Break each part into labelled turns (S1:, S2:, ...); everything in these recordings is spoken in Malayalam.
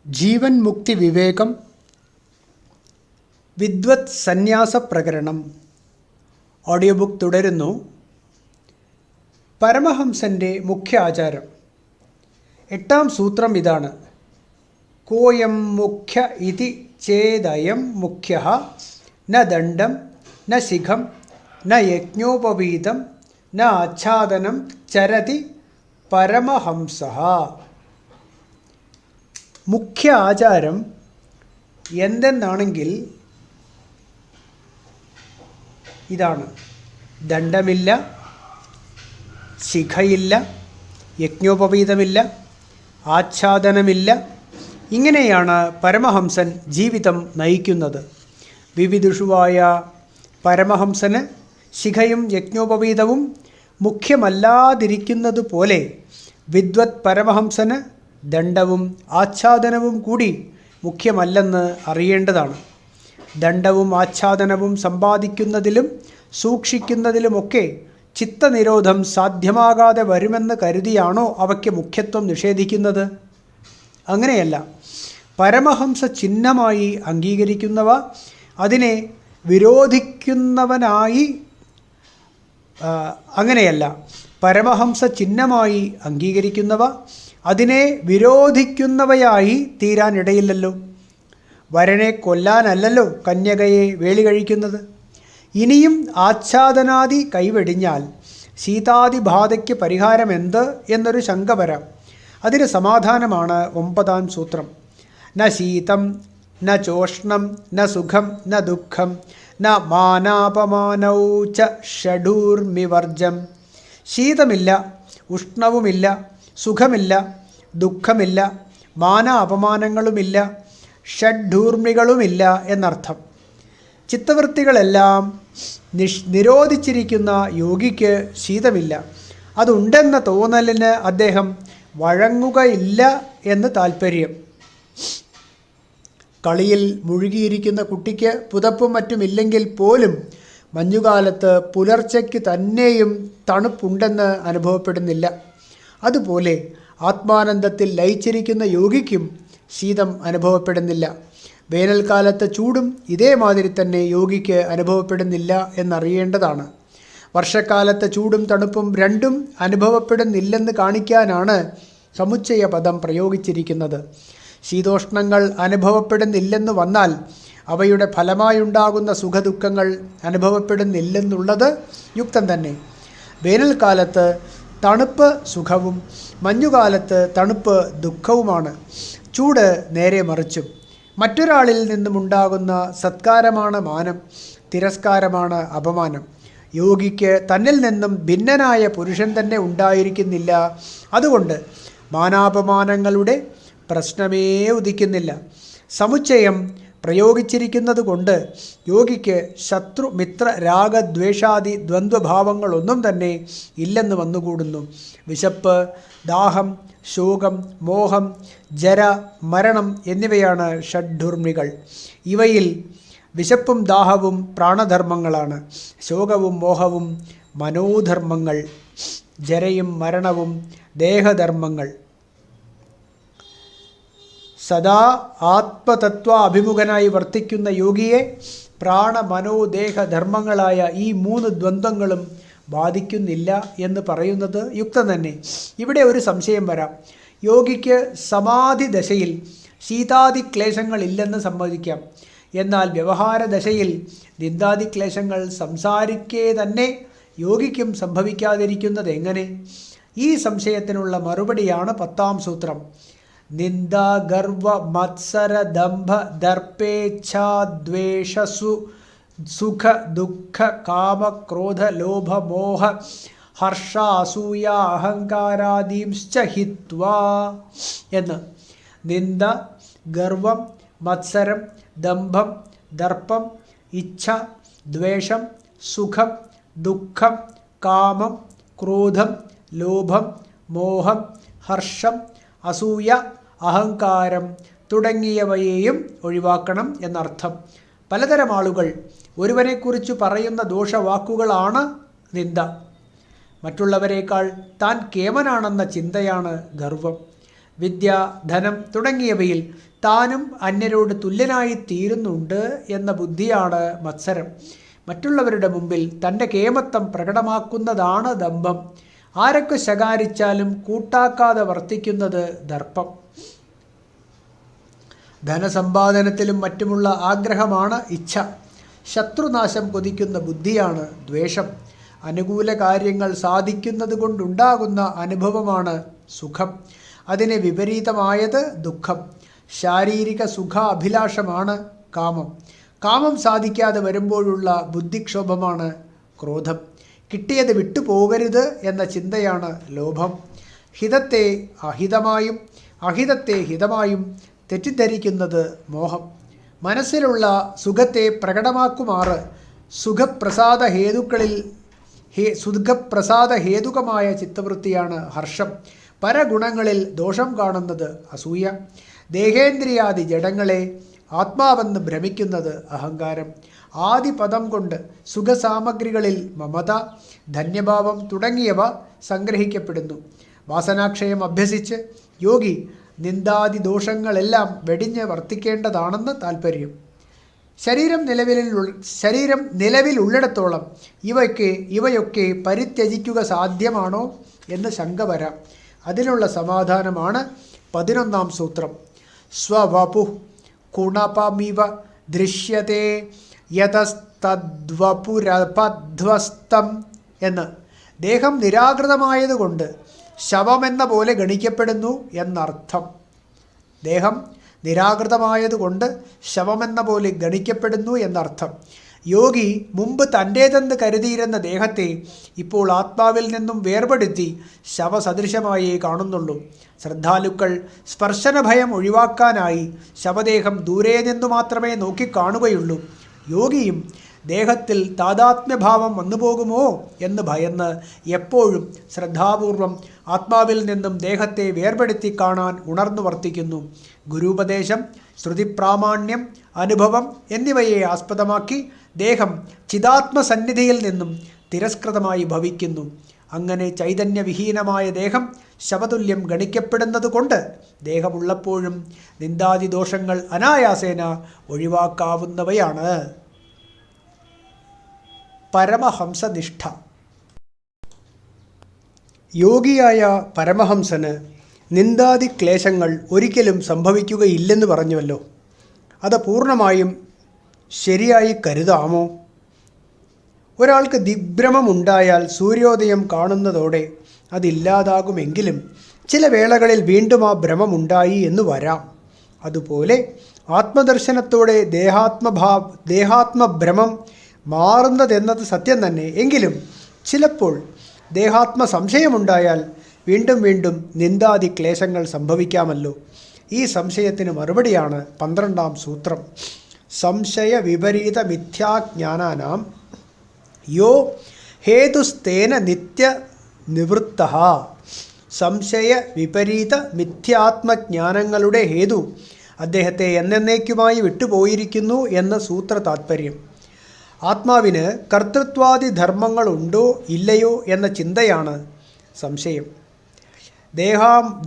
S1: ജീവൻ മുക്തി വിവേകം വിദ്വത് സന്യാസ പ്രകരണം ഓഡിയോ ബുക്ക് തുടരുന്നു. പരമഹംസൻ്റെ മുഖ്യ ആചാരം. 8ാം സൂത്രം ഇതാണ്: കോയം മുഖ്യ ഇതി ചേദയം മുഖ്യഃ ന ദണ്ഡം ന ശിഖം ന യജ്ഞോപവീതം ന ആച്ഛാദനം ചരതി പരമഹംസഃ. മുഖ്യ ആചാരം എന്തെന്നാണെങ്കിൽ ഇതാണ്: ദണ്ഡമില്ല, ശിഖയില്ല, യജ്ഞോപവീതമില്ല, ആച്ഛാദനമില്ല. ഇങ്ങനെയാണ് പരമഹംസൻ ജീവിതം നയിക്കുന്നത്. വിവിധുഷുവായ പരമഹംസന് ശിഖയും യജ്ഞോപവീതവും മുഖ്യമല്ലാതിരിക്കുന്നതുപോലെ വിദ്വത് പരമഹംസന് ദണ്ഡവും ആച്ഛാദനവും കൂടി മുഖ്യമല്ലെന്ന് അറിയേണ്ടതാണ്. ദണ്ഡവും ആച്ഛാദനവും സമ്പാദിക്കുന്നതിലും സൂക്ഷിക്കുന്നതിലുമൊക്കെ ചിത്തനിരോധം സാധ്യമാകാതെ വരുമെന്ന് കരുതിയാണോ അവയ്ക്ക് മുഖ്യത്വം നിഷേധിക്കുന്നത്? അങ്ങനെയല്ല. പരമഹംസ ചിഹ്നമായി അംഗീകരിക്കുന്നവ അതിനെ വിരോധിക്കുന്നവനായി അങ്ങനെയല്ല പരമഹംസ ചിഹ്നമായി അംഗീകരിക്കുന്നവ അതിനെ വിരോധിക്കുന്നവയായി തീരാനിടയില്ലല്ലോ. വരനെ കൊല്ലാനല്ലല്ലോ കന്യകയെ വേളി കഴിക്കുന്നത്. ഇനിയും ആച്ഛാദനാദി കൈവെടിഞ്ഞാൽ ശീതാദിബാധയ്ക്ക് പരിഹാരം എന്ത് എന്നൊരു ശങ്ക വരാം. അതിന് സമാധാനമാണ് 9ാം സൂത്രം: ന ശീതം ന ചോഷ്ണം ന സുഖം ന ദുഃഖം ന മാനാപമാനൗ ച ഷഡൂർമിവർജം. ശീതമില്ല, ഉഷ്ണവുമില്ല, സുഖമില്ല, ദുഃഖമില്ല, മാന അപമാനങ്ങളുമില്ല, ഷഡ്ഢൂർമികളുമില്ല എന്നർത്ഥം. ചിത്തവൃത്തികളെല്ലാം നിരോധിച്ചിരിക്കുന്ന യോഗിക്ക് ശീതമില്ല. അതുണ്ടെന്ന തോന്നലിന് അദ്ദേഹം വഴങ്ങുകയില്ല എന്ന് താൽപ്പര്യം. കളിയിൽ മുഴുകിയിരിക്കുന്ന കുട്ടിക്ക് പുതപ്പും മറ്റുമില്ലെങ്കിൽ പോലും മഞ്ഞുകാലത്ത് പുലർച്ചയ്ക്ക് തന്നെയും തണുപ്പുണ്ടെന്ന് അനുഭവപ്പെടുന്നില്ല. അതുപോലെ ആത്മാനന്ദത്തിൽ ലയിച്ചിരിക്കുന്ന യോഗിക്കും ശീതം അനുഭവപ്പെടുന്നില്ല. വേനൽക്കാലത്തെ ചൂടും ഇതേമാതിരി തന്നെ യോഗിക്ക് അനുഭവപ്പെടുന്നില്ല എന്നറിയേണ്ടതാണ്. വർഷക്കാലത്തെ ചൂടും തണുപ്പും രണ്ടും അനുഭവപ്പെടുന്നില്ലെന്ന് കാണിക്കാനാണ് സമുച്ചയ പദം പ്രയോഗിച്ചിരിക്കുന്നത്. ശീതോഷ്ണങ്ങൾ അനുഭവപ്പെടുന്നില്ലെന്ന് വന്നാൽ അവയുടെ ഫലമായുണ്ടാകുന്ന സുഖദുഃഖങ്ങൾ അനുഭവപ്പെടുന്നില്ലെന്നുള്ളത് യുക്തം തന്നെ. വേനൽക്കാലത്ത് തണുപ്പ് സുഖവും മഞ്ഞുകാലത്ത് തണുപ്പ് ദുഃഖവുമാണ്. ചൂട് നേരെ മറിച്ചും. മറ്റൊരാളിൽ നിന്നുമുണ്ടാകുന്ന സത്കാരമാണ് മാനം, തിരസ്കാരമാണ് അപമാനം. യോഗിക്ക് തന്നിൽ നിന്നും ഭിന്നനായ പുരുഷൻ തന്നെ ഉണ്ടായിരിക്കുന്നില്ല. അതുകൊണ്ട് മാനാപമാനങ്ങളുടെ പ്രശ്നമേ ഉദിക്കുന്നില്ല. സമുച്ചയം പ്രയോഗിച്ചിരിക്കുന്നത് കൊണ്ട് യോഗിക്ക് ശത്രു മിത്ര രാഗദ്വേഷാദി ദ്വന്ദ്വഭാവങ്ങളൊന്നും തന്നെ ഇല്ലെന്ന് വന്നുകൂടുന്നു. വിശപ്പ്, ദാഹം, ശോകം, മോഹം, ജര, മരണം എന്നിവയാണ് ഷഡ്ഢൂർമികൾ. ഇവയിൽ വിശപ്പും ദാഹവും പ്രാണധർമ്മങ്ങളാണ്. ശോകവും മോഹവും മനോധർമ്മങ്ങൾ. ജരയും മരണവും ദേഹധർമ്മങ്ങൾ. സദാ ആത്മതത്വ അഭിമുഖനായി വർത്തിക്കുന്ന യോഗിയെ പ്രാണ മനോദേഹധർമ്മങ്ങളായ ഈ 3 ദ്വന്ദ്ങ്ങളും ബാധിക്കുന്നില്ല എന്ന് പറയുന്നത് യുക്തം തന്നെ. ഇവിടെ ഒരു സംശയം വരാം. യോഗിക്ക് സമാധി ദശയിൽ ശീതാദി ക്ലേശങ്ങളില്ലെന്ന് സമ്മതിക്കാം. എന്നാൽ വ്യവഹാര ദശയിൽ നിന്ദാദിക്ലേശങ്ങൾ സംസാരിക്കേ തന്നെ യോഗിക്കും സംഭവിക്കാതിരിക്കുന്നത് എങ്ങനെ? ഈ സംശയത്തിനുള്ള മറുപടിയാണ് 10ാം സൂത്രം: നിന്ദ ഗർവ മത്സര ദംഭ ദർപ്പേച്ഛാദ്വേഷസു സുഖ ദുഃഖ കാമ ക്രോധ ലോഭ മോഹ ഹർഷ അസൂയ അഹങ്കാരാദീംശ്ച ഹിത്വാ എന്ന്. നിന്ദ, ഗർവം, മത്സരം, ദംഭം, ദർപ്പം, ഇച്ഛ, ദ്വേഷം, സുഖം, ദുഃഖം, കാമം, ക്രോധം, ലോഭം, മോഹം, ഹർഷം, അസൂയ, അഹങ്കാരം തുടങ്ങിയവയെയും ഒഴിവാക്കണം എന്നർത്ഥം. പലതരം ആളുകൾ ഒരുവനെക്കുറിച്ച് പറയുന്ന ദോഷവാക്കുകളാണ് നിന്ദ. മറ്റുള്ളവരെക്കാൾ താൻ കേമനാണെന്ന ചിന്തയാണ് ഗർവം. വിദ്യ, ധനം തുടങ്ങിയവയിൽ താനും അന്യരോട് തുല്യനായി തീരുന്നുണ്ട് എന്ന ബുദ്ധിയാണ് മത്സരം. മറ്റുള്ളവരുടെ മുമ്പിൽ തൻ്റെ കേമത്വം പ്രകടമാക്കുന്നതാണ് ദമ്പം. ആരൊക്കെ ശകാരിച്ചാലും കൂട്ടാക്കാതെ വർത്തിക്കുന്നത് ദർപ്പം. ധനസമ്പാദനത്തിലും മറ്റുമുള്ള ആഗ്രഹമാണ് ഇച്ഛ. ശത്രുനാശം കൊതിക്കുന്ന ബുദ്ധിയാണ് ദ്വേഷം. അനുകൂല കാര്യങ്ങൾ സാധിക്കുന്നത് കൊണ്ടുണ്ടാകുന്ന അനുഭവമാണ് സുഖം. അതിന് വിപരീതമായത് ദുഃഖം. ശാരീരിക സുഖ അഭിലാഷമാണ് കാമം. കാമം സാധിക്കാതെ വരുമ്പോഴുള്ള ബുദ്ധിക്ഷോഭമാണ് ക്രോധം. കിട്ടിയത് വിട്ടുപോകരുത് എന്ന ചിന്തയാണ് ലോഭം. ഹിതത്തെ അഹിതമായും അഹിതത്തെ ഹിതമായും തെറ്റിദ്ധരിക്കുന്നത് മോഹം. മനസ്സിലുള്ള സുഖത്തെ പ്രകടമാക്കുമാറ് സുഖപ്രസാദ ഹേതുകമായ ചിത്തവൃത്തിയാണ് ഹർഷം. പരഗുണങ്ങളിൽ ദോഷം കാണുന്നത് അസൂയ. ദേഹേന്ദ്രിയാദി ജഡങ്ങളെ ആത്മാവെന്ന് ഭ്രമിക്കുന്നത് അഹങ്കാരം. ആദിപദം കൊണ്ട് സുഖസാമഗ്രികളിൽ മമത, ധന്യഭാവം തുടങ്ങിയവ സംഗ്രഹിക്കപ്പെടുന്നു. വാസനാക്ഷയം അഭ്യസിച്ച് യോഗി നിന്ദാദി ദോഷങ്ങളെല്ലാം വെടിഞ്ഞ് വർത്തിക്കേണ്ടതാണെന്ന് താൽപ്പര്യം. ശരീരം നിലവിലുള്ളിടത്തോളം ഇവയൊക്കെ പരിത്യജിക്കുക സാധ്യമാണോ എന്ന് ശങ്ക വരാം. അതിനുള്ള സമാധാനമാണ് 11ാം സൂത്രം. സ്വവപു കുണപമിവ ദൃശ്യത്തെ യതസ്തദ്വപുരപധ്വസ്തം എന്ന്. ദേഹം നിരാകൃതമായതുകൊണ്ട് ശവമെന്ന പോലെ ഗണിക്കപ്പെടുന്നു എന്നർത്ഥം. ദേഹം നിരാകൃതമായതുകൊണ്ട് ശവമെന്ന പോലെ ഗണിക്കപ്പെടുന്നു എന്നർത്ഥം. യോഗി മുമ്പ് തൻ്റേതെന്ന് കരുതിയിരുന്ന ദേഹത്തെ ഇപ്പോൾ ആത്മാവിൽ നിന്നും വേർപെടുത്തി ശവസദൃശമായേ കാണുന്നുള്ളൂ. ശ്രദ്ധാലുക്കൾ സ്പർശനഭയം ഒഴിവാക്കാനായി ശവദേഹം ദൂരെ നിന്നു മാത്രമേ നോക്കിക്കാണുകയുള്ളൂ. യോഗിയും ദേഹത്തിൽ താതാത്മ്യഭാവം വന്നുപോകുമോ എന്ന് ഭയന്ന് എപ്പോഴും ശ്രദ്ധാപൂർവം ആത്മാവിൽ നിന്നും ദേഹത്തെ വേർപെടുത്തി കാണാൻ ഉണർന്നു വർത്തിക്കുന്നു. ഗുരുപദേശം, ശ്രുതിപ്രാമാണ്യം, അനുഭവം എന്നിവയെ ആസ്പദമാക്കി ദേഹം ചിദാത്മസന്നിധിയിൽ നിന്നും തിരസ്കൃതമായി ഭവിക്കുന്നു. അങ്ങനെ ചൈതന്യവിഹീനമായ ദേഹം ശവതുല്യം ഗണിക്കപ്പെടുന്നത് കൊണ്ട് ദേഹമുള്ളപ്പോഴും നിന്ദാദി ദോഷങ്ങൾ അനായാസേന ഒഴിവാക്കാവുന്നവയാണ്. പരമഹംസനിഷ്ഠ. യോഗിയായ പരമഹംസന് നിന്ദാദി ക്ലേശങ്ങൾ ഒരിക്കലും സംഭവിക്കുകയില്ലെന്ന് പറഞ്ഞുവല്ലോ. അത് പൂർണ്ണമായും ശരിയായി കരുതാമോ? ഒരാൾക്ക് ദിഗ്ഭ്രമമുണ്ടായാൽ സൂര്യോദയം കാണുന്നതോടെ അതില്ലാതാകുമെങ്കിലും ചില വേളകളിൽ വീണ്ടും ആ ഭ്രമമുണ്ടായി എന്ന് വരാം. അതുപോലെ ആത്മദർശനത്തോടെ ദേഹാത്മഭ്രമം മാറുന്നതെന്നത് സത്യം തന്നെ. എങ്കിലും ചിലപ്പോൾ ദേഹാത്മ സംശയമുണ്ടായാൽ വീണ്ടും വീണ്ടും നിന്ദാദി ക്ലേശങ്ങൾ സംഭവിക്കാമല്ലോ. ഈ സംശയത്തിന് മറുപടിയാണ് 12ാം സൂത്രം. സംശയ വിപരീത മിഥ്യാജ്ഞാനാനാം യോ ഹേതുസ്തേന നിത്യ നിവൃത്ത. സംശയ വിപരീത മിഥ്യാത്മജ്ഞാനങ്ങളുടെ ഹേതു അദ്ദേഹത്തെ എന്നേക്കുമായി വിട്ടുപോയിരിക്കുന്നു എന്ന സൂത്ര താത്പര്യം. ആത്മാവിന് കർത്തൃത്വാദി ധർമ്മങ്ങളുണ്ടോ ഇല്ലയോ എന്ന ചിന്തയാണ് സംശയം.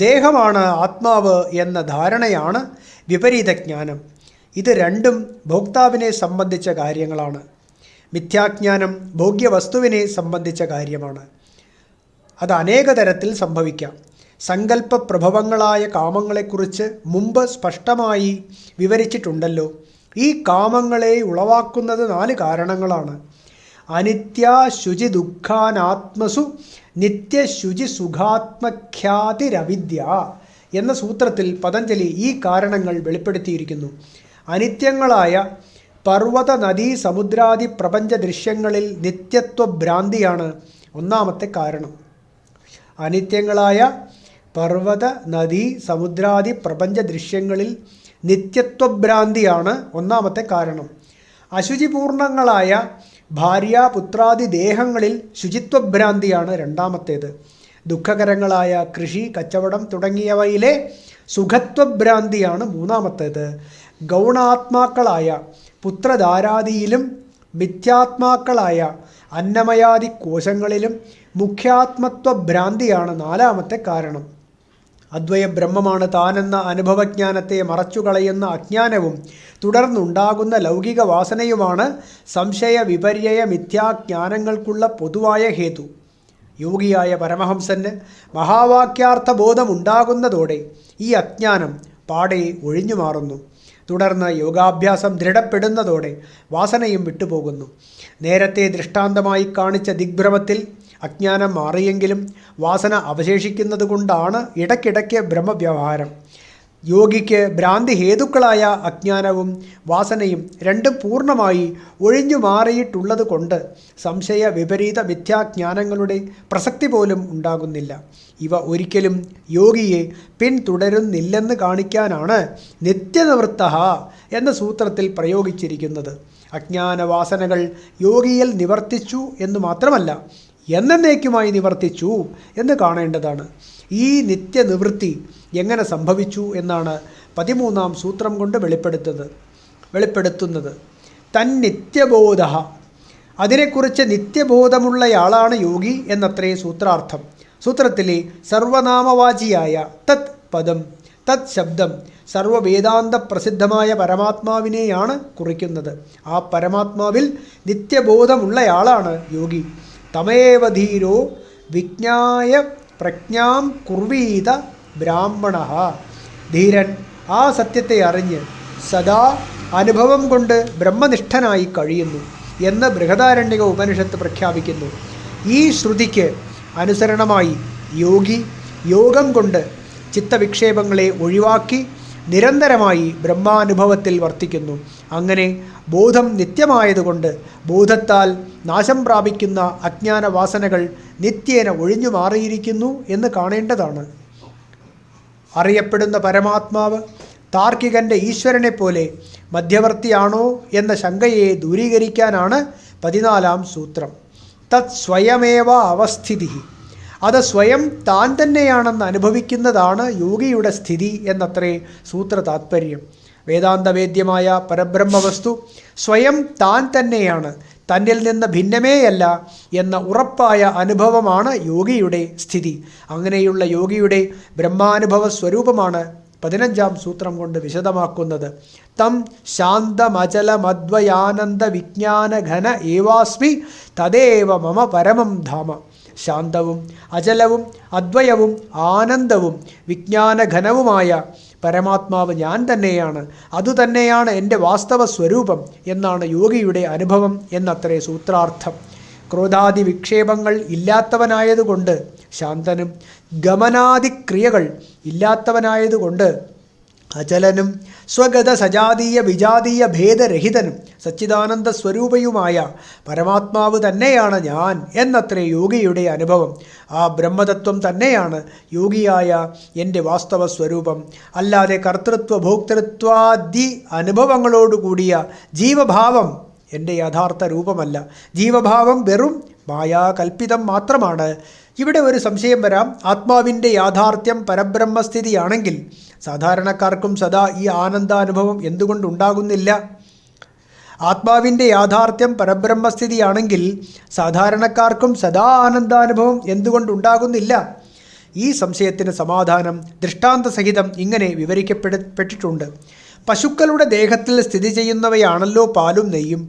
S1: ദേഹമാണ് ആത്മാവ് എന്ന ധാരണയാണ് വിപരീതജ്ഞാനം. ഇത് രണ്ടും ഭോക്താവിനെ സംബന്ധിച്ച കാര്യങ്ങളാണ്. മിഥ്യാജ്ഞാനം ഭോഗ്യവസ്തുവിനെ സംബന്ധിച്ച കാര്യമാണ്. അത് അനേക തരത്തിൽ സംഭവിക്കാം. സങ്കല്പപ്രഭവങ്ങളായ കാമങ്ങളെക്കുറിച്ച് മുമ്പ് സ്പഷ്ടമായി വിവരിച്ചിട്ടുണ്ടല്ലോ. ഈ കാമങ്ങളെ ഉളവാക്കുന്നത് 4 കാരണങ്ങളാണ്. അനിത്യാശുചി ദുഃഖാനാത്മസു നിത്യശുചി സുഖാത്മഖ്യാതിരവിദ്യ എന്ന സൂത്രത്തിൽ പതഞ്ജലി ഈ കാരണങ്ങൾ വെളിപ്പെടുത്തിയിരിക്കുന്നു. അനിത്യങ്ങളായ പർവ്വത, നദീ, സമുദ്രാദി പ്രപഞ്ച ദൃശ്യങ്ങളിൽ നിത്യത്വഭ്രാന്തിയാണ് ഒന്നാമത്തെ കാരണം. അനിത്യങ്ങളായ പർവ്വത, നദീ, സമുദ്രാദി പ്രപഞ്ച ദൃശ്യങ്ങളിൽ നിത്യത്വഭ്രാന്തിയാണ് ഒന്നാമത്തെ കാരണം. അശുചിപൂർണങ്ങളായ ഭാര്യ, പുത്രാദി ദേഹങ്ങളിൽ ശുചിത്വഭ്രാന്തിയാണ് രണ്ടാമത്തേത്. ദുഃഖകരങ്ങളായ കൃഷി, കച്ചവടം തുടങ്ങിയവയിലെ സുഖത്വഭ്രാന്തിയാണ് മൂന്നാമത്തേത്. ഗൗണാത്മാക്കളായ പുത്രധാരാദിയിലും മിഥ്യാത്മാക്കളായ അന്നമയാദി കോശങ്ങളിലും മുഖ്യാത്മത്വഭ്രാന്തിയാണ് 4ാമത്തെ കാരണം. അദ്വയ ബ്രഹ്മമാണ് താനെന്ന അനുഭവജ്ഞാനത്തെ മറച്ചുകളയുന്ന അജ്ഞാനവും തുടർന്നുണ്ടാകുന്ന ലൗകിക വാസനയുമാണ് സംശയ വിപര്യ മിഥ്യാജ്ഞാനങ്ങൾക്കുള്ള പൊതുവായ ഹേതു. യോഗിയായ പരമഹംസന് മഹാവാക്യാർത്ഥ ബോധമുണ്ടാകുന്നതോടെ ഈ അജ്ഞാനം പാടെ ഒഴിഞ്ഞു മാറുന്നു. തുടർന്ന് യോഗാഭ്യാസം ദൃഢപ്പെടുന്നതോടെ വാസനയും വിട്ടുപോകുന്നു. നേരത്തെ ദൃഷ്ടാന്തമായി കാണിച്ച ദിഗ്ഭ്രമത്തിൽ അജ്ഞാനം മാറിയെങ്കിലും വാസന അവശേഷിക്കുന്നത് കൊണ്ടാണ് ഇടയ്ക്കിടയ്ക്ക് ബ്രഹ്മവ്യവഹാരം. യോഗിക്ക് ഭ്രാന്തി ഹേതുക്കളായ അജ്ഞാനവും വാസനയും രണ്ടും പൂർണ്ണമായി ഒഴിഞ്ഞു മാറിയിട്ടുള്ളത് കൊണ്ട് സംശയ വിപരീത മിഥ്യാജ്ഞാനങ്ങളുടെ പ്രസക്തി പോലും ഉണ്ടാകുന്നില്ല. ഇവ ഒരിക്കലും യോഗിയെ പിന്തുടരുന്നില്ലെന്ന് കാണിക്കാനാണ് നിത്യനിവൃത്ത എന്ന സൂത്രത്തിൽ പ്രയോഗിച്ചിരിക്കുന്നത്. അജ്ഞാനവാസനകൾ യോഗിയിൽ നിവർത്തിച്ചു എന്ന് മാത്രമല്ല, എന്നേക്കുമായി നിവർത്തിച്ചു എന്ന് കാണേണ്ടതാണ്. ഈ നിത്യനിവൃത്തി എങ്ങനെ സംഭവിച്ചു എന്നാണ് 13-ാം സൂത്രം കൊണ്ട് വെളിപ്പെടുത്തുന്നത്. തന്നിത്യബോധ, അതിനെക്കുറിച്ച് നിത്യബോധമുള്ളയാളാണ് യോഗി എന്നത്രേ സൂത്രാർത്ഥം. സൂത്രത്തിലെ സർവനാമവാചിയായ തത് പദം, തത് ശബ്ദം സർവവേദാന്ത പ്രസിദ്ധമായ പരമാത്മാവിനെയാണ് കുറിക്കുന്നത്. ആ പരമാത്മാവിൽ നിത്യബോധമുള്ളയാളാണ് യോഗി. തമേവ ധീരോ വിജ്ഞായ പ്രജ്ഞാം കുർവീത ബ്രാഹ്മണ. ധീരൻ ആ സത്യത്തെ അറിഞ്ഞ് സദാ അനുഭവം കൊണ്ട് ബ്രഹ്മനിഷ്ഠനായി കഴിയുന്നു എന്ന് ബൃഹദാരണ്യക ഉപനിഷത്ത് പ്രഖ്യാപിക്കുന്നു. ഈ ശ്രുതിക്ക് അനുസരണമായി യോഗി യോഗം കൊണ്ട് ചിത്തവിക്ഷേപങ്ങളെ ഒഴിവാക്കി നിരന്തരമായി ബ്രഹ്മാനുഭവത്തിൽ വർത്തിക്കുന്നു. അങ്ങനെ ബോധം നിത്യമായതുകൊണ്ട് ബോധത്താൽ നാശം പ്രാപിക്കുന്ന അജ്ഞാനവാസനകൾ നിത്യേന ഒഴിഞ്ഞു മാറിയിരിക്കുന്നു എന്ന് കാണേണ്ടതാണ്. അറിയപ്പെടുന്ന പരമാത്മാവ് താർക്കികൻ്റെ ഈശ്വരനെപ്പോലെ മധ്യവർത്തിയാണോ എന്ന ശങ്കയെ ദൂരീകരിക്കാനാണ് 14-ാം സൂത്രം. തത് സ്വയമേവ അവസ്ഥിതി, അത് സ്വയം താൻ തന്നെയാണെന്ന് അനുഭവിക്കുന്നതാണ് യോഗിയുടെ സ്ഥിതി എന്നത്രേ സൂത്ര താത്പര്യം. വേദാന്തവേദ്യമായ പരബ്രഹ്മവസ്തു സ്വയം താൻ തന്നെയാണ്, തന്നിൽ നിന്ന് ഭിന്നമേയല്ല എന്ന ഉറപ്പായ അനുഭവമാണ് യോഗിയുടെ സ്ഥിതി. അങ്ങനെയുള്ള യോഗിയുടെ ബ്രഹ്മാനുഭവ സ്വരൂപമാണ് 15-ാം സൂത്രം കൊണ്ട് വിശദമാക്കുന്നത്. തം ശാന്തമചലമദ്വയാനന്ദ വിജ്ഞാനഘന ഏവാസ്മി തദേവ മമ പരമം ധാമ. ശാന്തവും അചലവും അദ്വയവും ആനന്ദവും വിജ്ഞാനഘനവുമായ പരമാത്മാവ് ഞാൻ തന്നെയാണ്, അതുതന്നെയാണ് എൻ്റെ വാസ്തവ സ്വരൂപം എന്നാണ് യോഗിയുടെ അനുഭവം എന്നത്രേ സൂത്രാർത്ഥം. ക്രോധാദി വിക്ഷേപങ്ങൾ ഇല്ലാത്തവനായതുകൊണ്ട് ശാന്തനും ഗമനാദിക്രിയകൾ ഇല്ലാത്തവനായതുകൊണ്ട് അചലനും സ്വഗത സജാതീയ വിജാതീയ ഭേദരഹിതനും സച്ചിദാനന്ദ സ്വരൂപയുമായ പരമാത്മാവ് തന്നെയാണ് ഞാൻ എന്നത്രേ യോഗിയുടെ അനുഭവം. ആ ബ്രഹ്മതത്വം തന്നെയാണ് യോഗിയായ എൻ്റെ വാസ്തവ സ്വരൂപം. അല്ലാതെ കർത്തൃത്വ ഭോക്തൃത്വാദി അനുഭവങ്ങളോടുകൂടിയ ജീവഭാവം എൻ്റെ യഥാർത്ഥ രൂപമല്ല. ജീവഭാവം വെറും മായാകൽപ്പിതം മാത്രമാണ്. ഇവിടെ ഒരു സംശയം വരാം. ആത്മാവിൻ്റെ യാഥാർത്ഥ്യം പരബ്രഹ്മസ്ഥിതിയാണെങ്കിൽ സാധാരണക്കാർക്കും സദാ ഈ ആനന്ദാനുഭവം എന്തുകൊണ്ടുണ്ടാകുന്നില്ല? ആത്മാവിൻ്റെ യാഥാർത്ഥ്യം പരബ്രഹ്മസ്ഥിതിയാണെങ്കിൽ സാധാരണക്കാർക്കും സദാ ആനന്ദാനുഭവം എന്തുകൊണ്ടുണ്ടാകുന്നില്ല? ഈ സംശയത്തിന് സമാധാനം ദൃഷ്ടാന്ത സഹിതം ഇങ്ങനെ വിവരിക്കപ്പെട്ടിട്ടുണ്ട്. പശുക്കളുടെ ദേഹത്തിൽ സ്ഥിതി ചെയ്യുന്നവയാണല്ലോ പാലും നെയ്യും.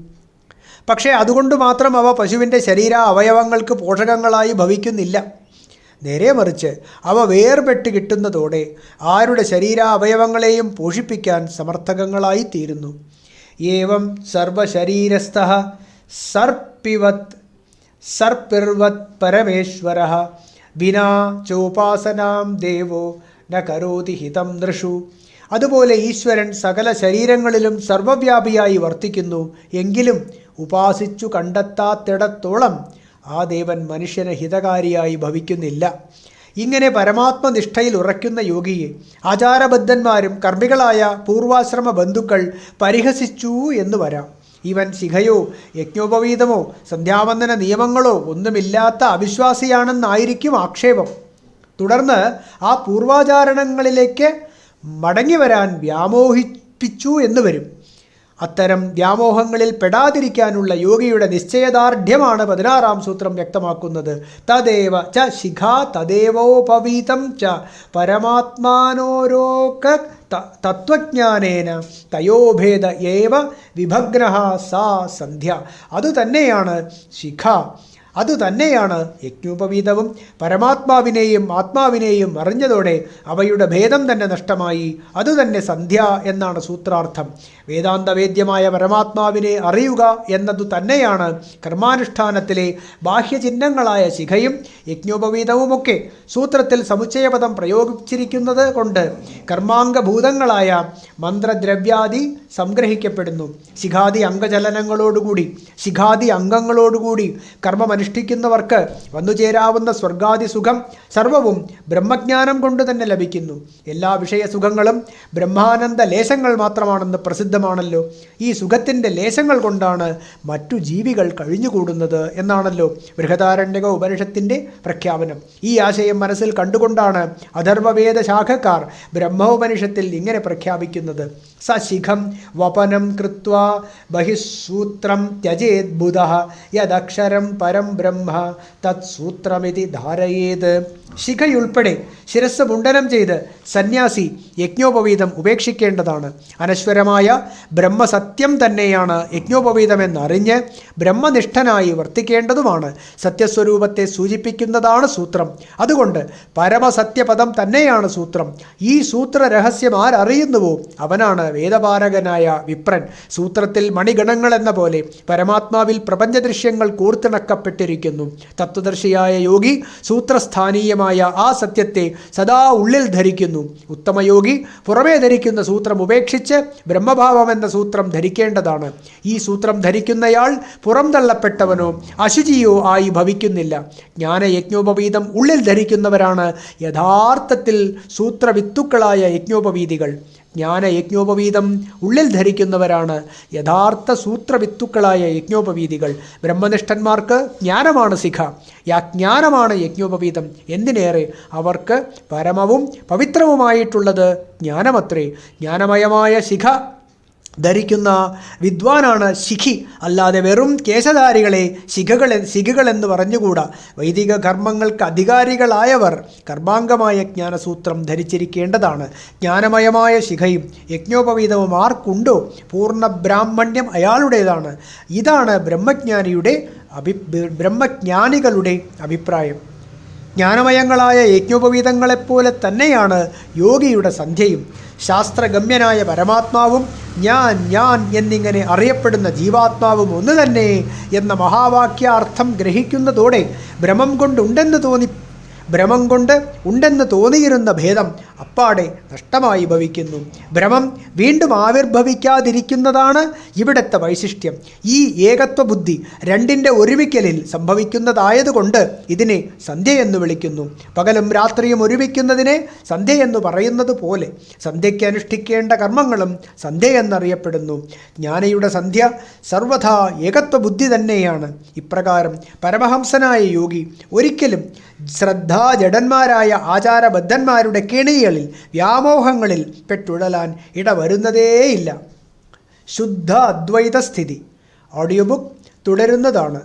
S1: പക്ഷേ അതുകൊണ്ട് മാത്രം അവ പശുവിൻ്റെ ശരീര അവയവങ്ങൾക്ക് പോഷകങ്ങളായി ഭവിക്കുന്നില്ല. നേരെ മറിച്ച് അവ വേർപെട്ട് കിട്ടുന്നതോടെ ആരുടെ ശരീര അവയവങ്ങളെയും പോഷിപ്പിക്കാൻ സമർത്ഥകങ്ങളായി തീരുന്നു. ഏവം സർവശരീരസ്ഥഃ സർപ്പിർവത് പരമേശ്വരഃ വിനാ ചോപാസനാം ദേവോ ന കരോതി ഹിതം നൃഷു. അതുപോലെ ഈശ്വരൻ സകല ശരീരങ്ങളിലും സർവവ്യാപിയായി വർത്തിക്കുന്നു. എങ്കിലും ഉപാസിച്ചു കണ്ടെത്താത്തിടത്തോളം ആ ദേവൻ മനുഷ്യന് ഹിതകാരിയായി ഭവിക്കുന്നില്ല. ഇങ്ങനെ പരമാത്മനിഷ്ഠയിൽ ഉറയ്ക്കുന്ന യോഗിയെ ആചാരബദ്ധന്മാരും കർമ്മികളായ പൂർവാശ്രമ ബന്ധുക്കൾ പരിഹസിച്ചു എന്ന് വരാം. ഇവൻ ശിഖയോ യജ്ഞോപവീതമോ സന്ധ്യാവന്ദന നിയമങ്ങളോ ഒന്നുമില്ലാത്ത അവിശ്വാസിയാണെന്നായിരിക്കും ആക്ഷേപം. തുടർന്ന് ആ പൂർവാചാരണങ്ങളിലേക്ക് മടങ്ങി വരാൻ വ്യാമോഹിപ്പിച്ചു എന്ന് വരും. അത്തരം വ്യാമോഹങ്ങളിൽ പെടാതിരിക്കാനുള്ള യോഗിയുടെ നിശ്ചയദാർഢ്യമാണ് 16-ാം സൂത്രം വ്യക്തമാക്കുന്നത്. തദേവ ച ശിഖാ തദേവോപവീതം ച പരമാത്മാനോരോക തത്വജ്ഞാനേന തയോഭേദ ഏവ വിഭഗ്നഃ സാ സന്ധ്യ. അതുതന്നെയാണ് ശിഖ, അതുതന്നെയാണ് യജ്ഞോപവീതവും. പരമാത്മാവിനെയും ആത്മാവിനെയും അറിഞ്ഞതോടെ അവയുടെ ഭേദം തന്നെ നഷ്ടമായി. അതുതന്നെ സന്ധ്യ എന്നാണ് സൂത്രാർത്ഥം. വേദാന്തവേദ്യമായ പരമാത്മാവിനെ അറിയുക എന്നതു തന്നെയാണ് കർമാനുഷ്ഠാനത്തിലെ ബാഹ്യചിഹ്നങ്ങളായ ശിഖയും യജ്ഞോപവീതവുമൊക്കെ. സൂത്രത്തിൽ സമുച്ചയപദം പ്രയോഗിച്ചിരിക്കുന്നത് കൊണ്ട് കർമാംഗഭൂതങ്ങളായ മന്ത്രദ്രവ്യാദി സംഗ്രഹിക്കപ്പെടുന്നു. ശിഖാദി അംഗചലനങ്ങളോടുകൂടി, ശിഖാദി അംഗങ്ങളോടുകൂടി കർമ്മമനുഷ്ഠിക്കുന്നവർക്ക് വന്നുചേരാവുന്ന സ്വർഗാദി സുഖം സർവവും ബ്രഹ്മജ്ഞാനം കൊണ്ട് തന്നെ ലഭിക്കുന്നു. എല്ലാ വിഷയസുഖങ്ങളും ബ്രഹ്മാനന്ദ ലേശങ്ങൾ മാത്രമാണെന്ന് പ്രസിദ്ധമാണല്ലോ. ഈ സുഖത്തിൻ്റെ ലേശങ്ങൾ കൊണ്ടാണ് മറ്റു ജീവികൾ കഴിഞ്ഞുകൂടുന്നത് എന്നാണല്ലോ ബൃഹദാരണ്യക ഉപനിഷത്തിൻ്റെ പ്രഖ്യാപനം. ഈ ആശയം മനസ്സിൽ കണ്ടുകൊണ്ടാണ് അഥർവവേദ ശാഖക്കാർ ബ്രഹ്മോപനിഷത്തിൽ ഇങ്ങനെ പ്രഖ്യാപിക്കുന്നത്: സ ശിഖം വപനം കൃത്വാ ബഹിസൂത്രം ത്യജേത് ബുധഃ യദക്ഷരം പരം ബ്രഹ്മ തത് സൂത്രമിതി ധാരയേത്. ശിഖയുൾപ്പെടെ ശിരസ് മുണ്ഡനം ചെയ്ത് സന്യാസി യജ്ഞോപവീതം ഉപേക്ഷിക്കേണ്ടതാണ്. അനശ്വരമായ ബ്രഹ്മസത്യം തന്നെയാണ് യജ്ഞോപവീതമെന്നറിഞ്ഞ് ബ്രഹ്മനിഷ്ഠനായി വർത്തിക്കേണ്ടതുമാണ്. സത്യസ്വരൂപത്തെ സൂചിപ്പിക്കുന്നതാണ് സൂത്രം. അതുകൊണ്ട് പരമസത്യപദം തന്നെയാണ് സൂത്രം. ഈ സൂത്ര രഹസ്യം ആരറിയുന്നുവോ അവനാണ് വേദപാരകനായ വിപ്രൻ. സൂത്രത്തിൽ മണിഗണങ്ങൾ എന്ന പോലെ പരമാത്മാവിൽ പ്രപഞ്ചദൃശ്യങ്ങൾ കൂർത്തിണക്കപ്പെട്ടിരിക്കുന്നു. തത്വദർശിയായ യോഗി സൂത്രസ്ഥാനീയമായ ആ സത്യത്തെ സദാ ഉള്ളിൽ ധരിക്കുന്നു. ഉത്തമയോഗി പുറമേ ധരിക്കുന്ന സൂത്രം ഉപേക്ഷിച്ച് ബ്രഹ്മഭാവം എന്ന സൂത്രം ധരിക്കേണ്ടതാണ്. ഈ സൂത്രം ധരിക്കുന്നയാൾ പുറം തള്ളപ്പെട്ടവനോ അശുചിയോ ആയി ഭവിക്കുന്നില്ല. ജ്ഞാനയജ്ഞോപവീതം ഉള്ളിൽ ധരിക്കുന്നവരാണ് യഥാർത്ഥത്തിൽ സൂത്രവിത്തുക്കളായ യജ്ഞോപവീതികൾ. ജ്ഞാനയജ്ഞോപവീതം ഉള്ളിൽ ധരിക്കുന്നവരാണ് യഥാർത്ഥ സൂത്രവിത്തുക്കളായ യജ്ഞോപവീതികൾ. ബ്രഹ്മനിഷ്ഠന്മാർക്ക് ജ്ഞാനമാണ് ശിഖ, ജ്ഞാനമാണ് യജ്ഞോപവീതം. എന്തിനേറെ അവർക്ക് പരമവും പവിത്രവുമായിട്ടുള്ളത് ജ്ഞാനമത്രേ. ജ്ഞാനമയമായ ശിഖ ധരിക്കുന്ന വിദ്വാനാണ് ശിഖി, അല്ലാതെ വെറും കേശധാരികളെ ശിഖകളെന്ന് പറഞ്ഞുകൂടാ. വൈദിക കർമ്മങ്ങൾക്ക് അധികാരികളായവർ കർമാംഗമായ ജ്ഞാനസൂത്രം ധരിച്ചിരിക്കേണ്ടതാണ്. ജ്ഞാനമയമായ ശിഖയും യജ്ഞോപവീതവും ആർക്കുണ്ടോ പൂർണ്ണ ബ്രാഹ്മണ്യം അയാളുടേതാണ്. ഇതാണ് ബ്രഹ്മജ്ഞാനികളുടെ അഭിപ്രായം. ജ്ഞാനമയങ്ങളായ യജ്ഞോപവീതങ്ങളെപ്പോലെ തന്നെയാണ് യോഗിയുടെ സന്ധ്യയും. ശാസ്ത്രഗമ്യനായ പരമാത്മാവും ഞാൻ എന്നിങ്ങനെ അറിയപ്പെടുന്ന ജീവാത്മാവും ഒന്ന് തന്നെ എന്ന മഹാവാക്യാർത്ഥം ഗ്രഹിക്കുന്നതോടെ ഭ്രമം കൊണ്ട് ഉണ്ടെന്ന് തോന്നിയിരുന്ന ഭേദം അപ്പാടെ നഷ്ടമായി ഭവിക്കുന്നു. ഭ്രമം വീണ്ടും ആവിർഭവിക്കാതിരിക്കുന്നതാണ് ഇവിടുത്തെ വൈശിഷ്ട്യം. ഈ ഏകത്വ ബുദ്ധി രണ്ടിൻ്റെ ഒരുമിക്കലിൽ സംഭവിക്കുന്നതായതുകൊണ്ട് ഇതിനെ സന്ധ്യയെന്ന് വിളിക്കുന്നു. പകലും രാത്രിയും ഒരുമിക്കുന്നതിനെ സന്ധ്യയെന്ന് പറയുന്നത് പോലെ സന്ധ്യയ്ക്ക് അനുഷ്ഠിക്കേണ്ട കർമ്മങ്ങളും സന്ധ്യയെന്നറിയപ്പെടുന്നു. ജ്ഞാനിയുടെ സന്ധ്യ സർവഥാ ഏകത്വ ബുദ്ധി തന്നെയാണ്. ഇപ്രകാരം പരമഹംസനായ യോഗി ഒരിക്കലും ശ്രദ്ധാജഡന്മാരായ ആചാരബദ്ധന്മാരുടെ കെണികളിൽ വ്യാമോഹങ്ങളിൽ പെട്ടുഴലാൻ ഇടവരുന്നതേയില്ല. ശുദ്ധ അദ്വൈത സ്ഥിതി. Audio book തുടരുന്നതാണ്.